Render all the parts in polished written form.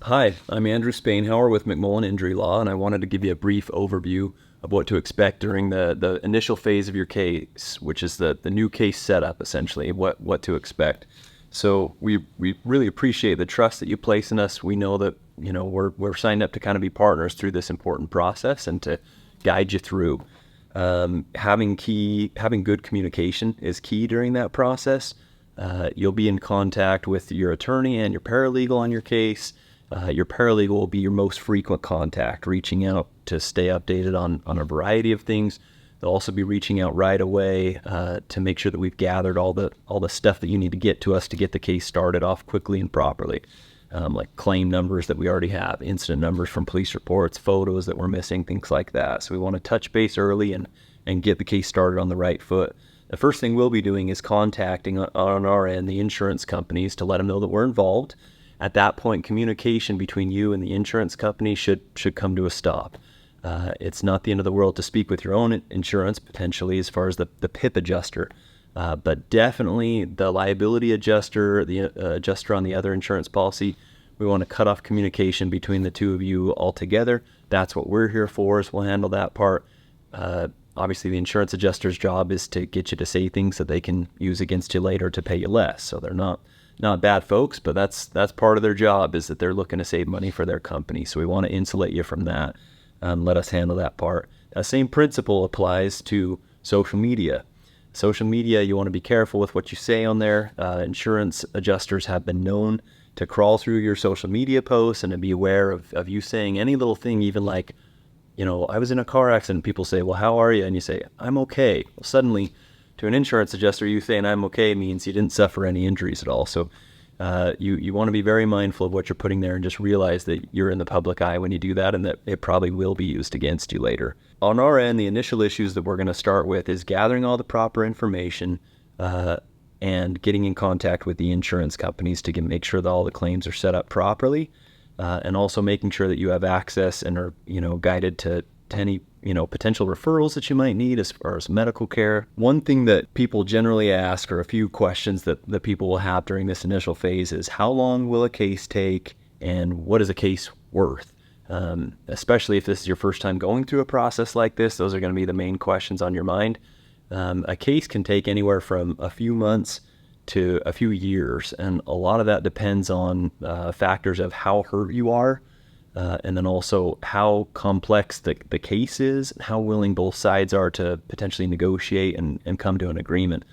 Hi, I'm Andrew Spainhower with McMullin Injury Law, and I wanted to give you a brief overview of what to expect during the initial phase of your case, which is the new case setup, essentially, what to expect. So we really appreciate the trust that you place in us. We know that, we're signed up to kind of be partners through this important process and to guide you through. Having good communication is key during that process. You'll be in contact with your attorney and your paralegal on your case. Your paralegal will be your most frequent contact, reaching out to stay updated on a variety of things. They'll also be reaching out right away to make sure that we've gathered all the stuff that you need to get to us to get the case started off quickly and properly, like claim numbers that we already have, incident numbers from police reports, photos that we're missing, things like that. So we want to touch base early and get the case started on the right foot. The first thing we'll be doing is contacting on our end the insurance companies to let them know that we're involved. At that point, communication between you and the insurance company should come to a stop. It's not the end of the world to speak with your own insurance, potentially, as far as the PIP adjuster. But definitely the liability adjuster, the adjuster on the other insurance policy, we want to cut off communication between the two of you altogether. That's what we're here for, is we'll handle that part. Obviously, the insurance adjuster's job is to get you to say things that they can use against you later to pay you less. So they're not bad folks, but that's part of their job, is that they're looking to save money for their company. So we want to insulate you from that. Let us handle that part. The same principle applies to social media. Social media, you want to be careful with what you say on there. Insurance adjusters have been known to crawl through your social media posts and to be aware of you saying any little thing, even like, I was in a car accident. People say, well, how are you? And you say, I'm okay. Well, suddenly, to an insurance adjuster, you saying I'm okay means you didn't suffer any injuries at all. So you want to be very mindful of what you're putting there and just realize that you're in the public eye when you do that, and that it probably will be used against you later. On our end, the initial issues that we're going to start with is gathering all the proper information and getting in contact with the insurance companies to make sure that all the claims are set up properly, and also making sure that you have access and are guided to any potential referrals that you might need as far as medical care. One thing that people generally ask, or a few questions that people will have during this initial phase, is how long will a case take and what is a case worth? Especially if this is your first time going through a process like this, those are going to be the main questions on your mind. A case can take anywhere from a few months to a few years, and a lot of that depends on factors of how hurt you are, and then also how complex the case is, and how willing both sides are to potentially negotiate and come to an agreement.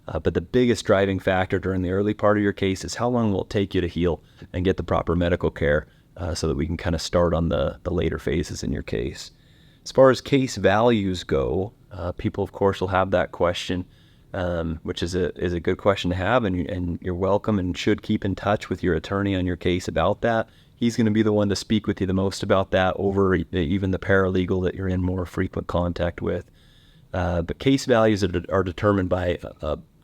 But the biggest driving factor during the early part of your case is how long will it take you to heal and get the proper medical care, so that we can kind of start on the later phases in your case. As far as case values go, people, of course, will have that question, which is a good question to have, and you're welcome and should keep in touch with your attorney on your case about that. He's going to be the one to speak with you the most about that over even the paralegal that you're in more frequent contact with. But case values are determined by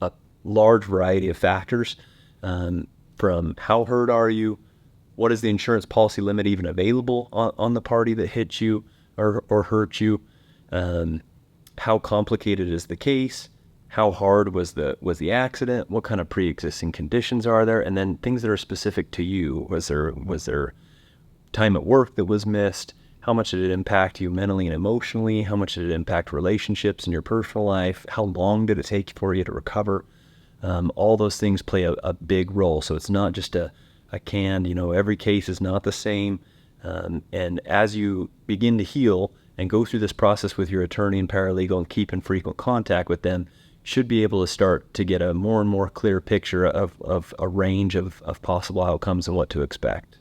a large variety of factors, from how hurt are you, what is the insurance policy limit even available on the party that hit you or hurt you, how complicated is the case, how hard was the accident, what kind of pre-existing conditions are there, and then things that are specific to you. Was there time at work that was missed? How much did it impact you mentally and emotionally? How much did it impact relationships in your personal life? How long did it take for you to recover? All those things play a big role. So it's not just a canned, every case is not the same. And as you begin to heal and go through this process with your attorney and paralegal and keep in frequent contact with them, should be able to start to get a more and more clear picture of a range of possible outcomes and what to expect.